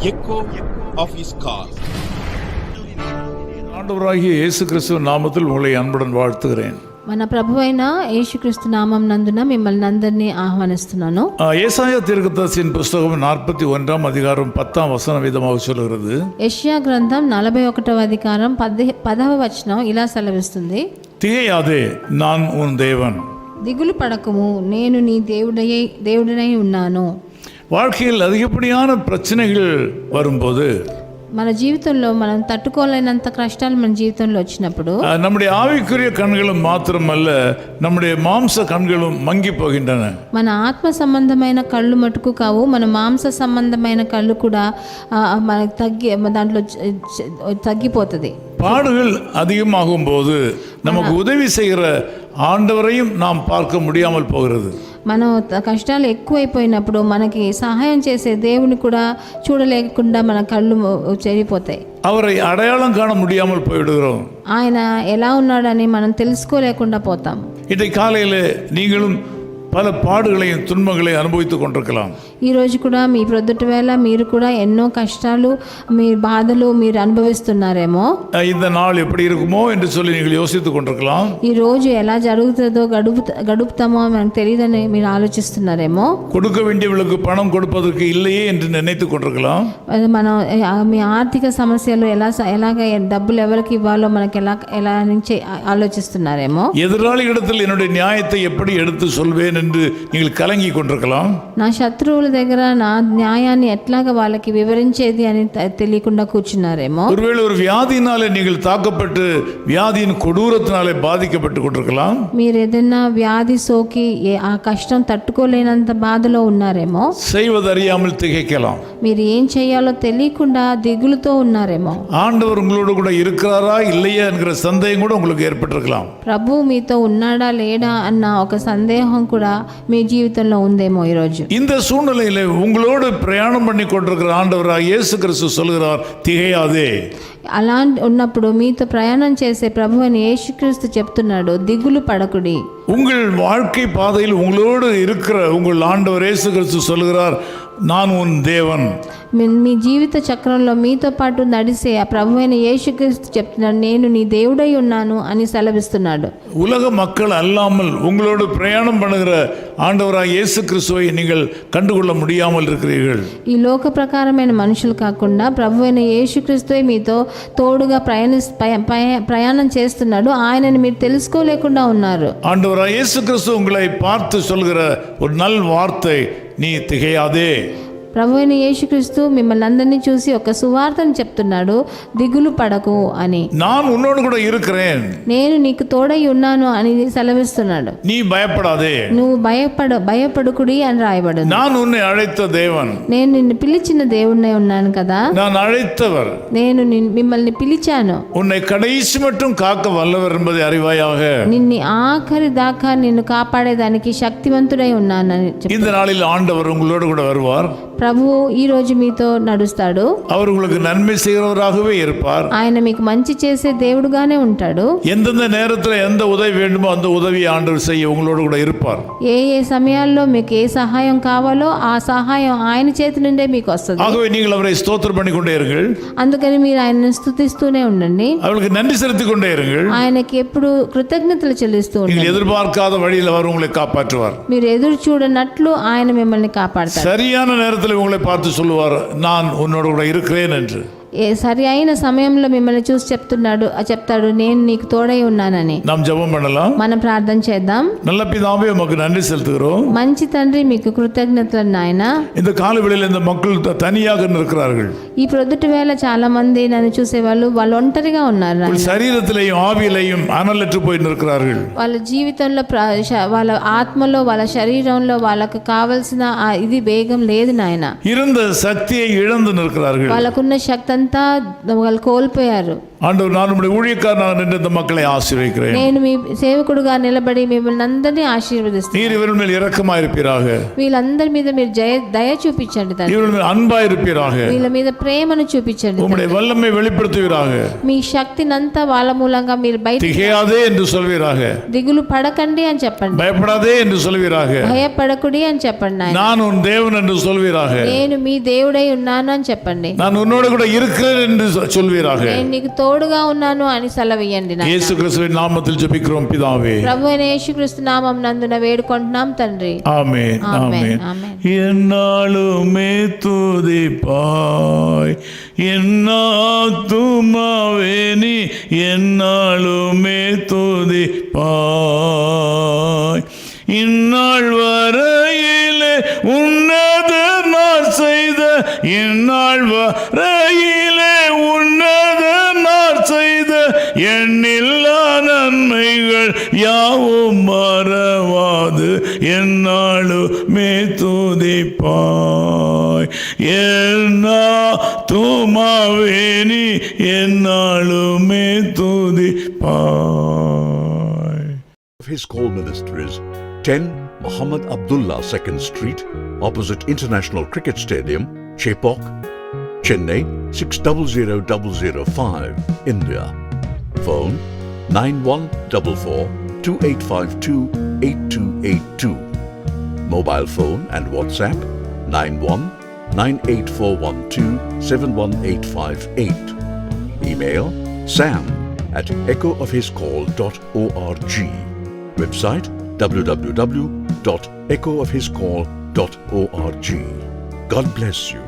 echo of his call. ஆண்டவராகிய இயேசு கிறிஸ்துவ நாமத்தில் உங்களை அன்புடன் வாழ்த்துகிறேன். మన ప్రభువైన యేసుక్రీస్తు నామం నందున మిమ్మల్ని అందరినీ ఆహ్వానిస్తున్నాను. ஏசாயா தீர்க்கதரிசியின் புஸ்தகம் 41 அதிகாரம் 10 வசனம் விதமாக சொல்கிறது. యెషయా గ్రంథం 41వ అధికారం 10వ వచనం ఇలా సెలవిస్తుంది. திகையாதே, நான் உன் தேவன். దిగులు పడకము, నేను నీ దేవుడనై ఉన్నాను. வாழ்க்கையில் அதிகப்படியான பிரச்சனைகள் வரும்போது, మన జీవితంలో మనం తట్టుకోలేనంత కష్టాలు మన జీవితంలో వచ్చినప్పుడు நம்முடைய ஆவிக்குரிய கண்களும் மாத்திரமல்ல, நம்முடைய மாம்ச கண்களும் மங்கி போகின்றன. మన ఆత్మ సంబంధమైన కళ్ళు మటుకు కావు, మన మాంస సంబంధమైన కళ్ళు కూడా మనకు దాంట్లో తగ్గిపోతుంది. பாடுகள் அதிகமாகும் போது நமக்கு உதவி செய்கிற ஆண்டவரையும் நாம் பார்க்க முடியாமல் போகிறது. మనం కష్టాలు ఎక్కువైపోయినప్పుడు మనకి సహాయం చేసే దేవుని కూడా చూడలేకుండా మన కళ్ళు చెరిపోతాయి. அவரை அடையாளம் காண முடியாமல் போய்விடுகிறோம். ఆయన ఎలా ఉన్నాడని మనం తెలుసుకోలేకుండా పోతాం. இன்றைக்கு காலையில் நீங்களும் பல பாடுகளையும் துன்பங்களையும் அனுபவித்துக் கொண்டிருக்கலாம். ఈరోజు కూడా మీ ప్రొద్దుటి వేళ మీరు కూడా ఎన్నో కష్టాలు, మీ బాధలు మీరు అనుభవిస్తున్నారేమో. இந்த நாள் எப்படி இருக்குமோ என்று சொல்லி நீங்கள் யோசித்துக் கொண்டிருக்கலாம். ఈ రోజు ఎలా జరుగుతుందో గడుపుతామో మనకు తెలియదని మీరు ఆలోచిస్తున్నారేమో. கொடுக்க வேண்டியவர்களுக்கு பணம் கொடுப்பதற்கு இல்லையே என்று நினைத்துக் கொண்டிருக்கலாம். మనం మీ ఆర్థిక సమస్యలు ఎలాగ డబ్బులు ఎవరికి ఇవ్వాలో మనకి ఎలా నుంచి ఆలోచిస్తున్నారేమో. எதிராளிகளிடத்தில் என்னுடைய நியாயத்தை எப்படி எடுத்து சொல்வேன் என்று நீங்கள் கலங்கி கொண்டிருக்கலாம். నా శత్రువుల దగ్గర నా న్యాయాన్ని ఎట్లాగా వాళ్ళకి వివరించేది అని తెలియకుండా కూర్చున్నారేమో. ஒருவேளை ஒரு வியாதியினாலே நீங்கள் தாக்கப்பட்டு வியாதியின் கொடூரத்தினாலே பாதிக்கப்பட்டு கொண்டிருக்கலாம். మీరు ఏదైనా వ్యాధి సోకి ఆ కష్టం తట్టుకోలేనంత బాధలో ఉన్నారేమో. செய்வதறியாமல் திகைக்கலாம். మీరు ఏం చేయాలో తెలియకుండా దిగులుతో ఉన్నారేమో. ஆண்டவர் உங்களோடு கூட இருக்கிறாரா இல்லையா என்கிற சந்தேகம் கூட உங்களுக்கு ஏற்பட்டிருக்கலாம். ప్రభు మీతో ఉన్నాడా లేడా అన్న ఒక సందేహం కూడా మీ జీవితంలో ఉందేమో ఈరోజు. இந்த சூழ்நிலையில உங்களோடு பிரயாணம் பண்ணி கொண்டிருக்கிற ஆண்டவராக இயேசு கிறிஸ்து சொல்கிறார், திகையாதே. అలా ఉన్నప్పుడు మీతో ప్రయాణం చేసే ప్రభు అని యేసుక్రీస్తు చెప్తున్నాడు, దిగులు పడకుడి. உங்கள் வாழ்க்கை பாதையில் உங்களோடு இருக்கிற உங்கள் ஆண்டவர் இயேசு கிறிஸ்து சொல்கிறார், நான் உன் தேவன். మీ జీవిత చక్రంలో మీతో పాటు నడిసే ఆ ప్రభు అయిన యేసుక్రీస్తు చెప్తున్నాడు, నేను నీ దేవుడై ఉన్నాను అని సెలవిస్తున్నాడు. உலக மக்கள் அல்லாமல் உங்களோடு பிரயாணம் பண்ணுகிற ஆண்டவராக இயேசு கிறிஸ்துவை நீங்கள் கண்டுகொள்ள முடியாமல் இருக்கிறீர்கள். ఈ లోక ప్రకారమైన మనుషులు కాకుండా ప్రభు అయిన యేసుక్రీస్తువే మీతో తోడుగా ప్రయాణం చేస్తున్నాడు. ఆయనని మీరు తెలుసుకోలేకుండా ఉన్నారు. ஆண்டவராக இயேசு கிறிஸ்து உங்களை பார்த்து சொல்கிற ஒரு நல் வார்த்தை, நீ திகையாதே. ప్రభు అయిన యేసుక్రీస్తు మిమ్మల్ని అందరినీ చూసి ఒక సువార్తను చెప్తున్నాడు, దిగులు పడకు అని. நான் உன்னோடு கூட இருக்கிறேன், నేను నీకు తోడై ఉన్నాను అని సెలవిస్తున్నాడు. நீ பயப்படாதே, నువ్వు భయపడుకుడి అని రాయబడింది. நான் உன்னை அழைத்த தேவன், నేను నిన్ను పిలిచిన దేవుణ్ణి ఉన్నాను కదా. நான் அழைத்தவர், నేను మిమ్మల్ని పిలిచాను. உன்னை கடைசி மட்டும் காக்க வல்லவர் என்பதை அறிவாயாக. నిన్ను ఆఖరి దాకా నిన్ను కాపాడేదానికి శక్తివంతుడై ఉన్నానని இந்த நாளில் ஆண்டவர் உங்களோடு கூட வருவார். ప్రభువు ఈ రోజు మీతో నడుస్తాడు. அவர் உங்களுக்கு நன்மை செய்கிறவராகவே இருப்பார். ఆయన మీకు మంచి చేసే దేవుడుగానే ఉంటాడు. எந்தெந்த நேரத்தில் எந்த உதவி வேண்டுமோ அந்த உதவியை ஆண்டவர் செய்ய உங்களோடு கூட இருப்பார். ఏ సమయాల్లో మీకు ఏ సహాయం కావాలో ఆ సహాయం ఆయన చేతి నుండే మీకు వస్తుంది. ஆகவே நீங்கள் அவரை ஸ்தோத்திரம் பண்ணி கொண்டே இருங்கள். అందుకని మీరు ఆయనను స్తుతిస్తూనే ఉండండి. அவருக்கு நன்றி செலுத்திக் கொண்டே இருங்கள். ఆయనకి ఎప్పుడు కృతజ్ఞతలు చెల్లిస్తూ நீங்கள் ఉండండి. எதிர்பார்க்காத வழியில் அவர் உங்களை காப்பாற்றுவார். మీరు ఎదురు చూడనట్లు ఆయన మిమ్మల్ని కాపాడతారు. சரியான நேரத்தில் உங்களை பார்த்து சொல்லுவார், நான் உன்னோடு கூட இருக்கிறேன் என்று. సరి అయిన సమయంలో మిమ్మల్ని చూసి చెప్తాడు, నేను నీకు తోడై ఉన్నానని. நாம் ஜெபம் பண்ணலாம். మనం ప్రార్థన చేద్దాం. நல்ல பிதாவே, உமக்கு நன்றி செலுத்துகிறோம். మంచి తండ్రి, మీకు కృతజ్ఞతలు నాయన. இந்த காலவெளியில் இந்த மக்கள் தனியாக இருக்கிறார்கள். ఈ ప్రొద్దుటి వేళ చాలా మంది నన్ను చూసేవాళ్ళు వాళ్ళు ఒంటరిగా ఉన్నారు. శరీరத்திலேயும் ஆவியிலேயும் அனலற்று போய் நிற்கிறார்கள். వాళ్ళ జీవితంలో వాళ్ళ ఆత్మలో వాళ్ళ శరీరంలో వాళ్ళకు కావలసిన ఇది వేగం లేదు నాయన. இருந்த சக்தியை இழந்து நிற்கிறார்கள். వాళ్ళకున్న శక్తి అంతా వాళ్ళు కోల్పోయారు. ஆண்டவர், நான் உம்முடைய ஊழியக்காரனாக நின்று இந்த மக்களை ஆசீர்வதிக்கிறேன். నేను మీ సేవకుడుగా నిలబడి మిమ్మల్ని అందరినీ ఆశీర్వదిస్తాను. நீர் இவர்கள் மேல் இரக்கமாயிருப்பீராக. వీళ్ళందరి మీద మీరు దయ చూపించండి తండ్రి. இவர்கள் மேல் அன்பாயிருப்பீராக. వీళ్ళ మీద ప్రేమను చూపించండి. உம்முடைய வல்லமை வெளிப்படுத்துவீராக. మీ శక్తినంతా వాళ్ళ మూలంగా మీరు బయట திகையாதே என்று சொல்வீராக. దిగులు పడకండి అని చెప్పండి. பயப்படாதே என்று சொல்வீராக. భయపడకుడి అని చెప్పండి. నాయన, நான் உன் தேவன் என்று சொல்வீராக. నేను మీ దేవుడై ఉన్నాను అని చెప్పండి. நான் உன்னோடு கூட இருக்கிறேன் என்று சொல்வீராக. నేను నీకు తోడుగా ఉన్నాను అని సెలవియండి. இயேசு கிறிஸ்துவின் நாமத்தில் ஜெபிக்கிறோம் பிதாவே. ప్రభువైన యేసుక్రీస్తు నామం నందున వేడుకుంటున్నాం తండ్రి. ஆமென். ఆమేన్. ஆமென். என்னாலுமே துதிப்பாய் என்னாத்துமாவே நீ என்னாலுமே துதிப்பாய். இந்நாள் வரையிலே உன்னத நான் செய்த இந்நாள் வரையிலே உன்னத நான் செய்த எண்ணில்லா நன்மைகள் யாவும் மறவாது என்னாலுமே துதிப்பாய். துமாவே நீ என்னாலுமே துதிப்பாய். His Call Ministries, 10 Muhammad Abdullah 2nd Street, opposite International Cricket Stadium, Chepauk, Chennai 600005, India. Phone 9144-2852-8282. Mobile phone and WhatsApp 919841271858. Email sam@echoofhiscall.org. Website www.echoofhiscall.org. God bless you.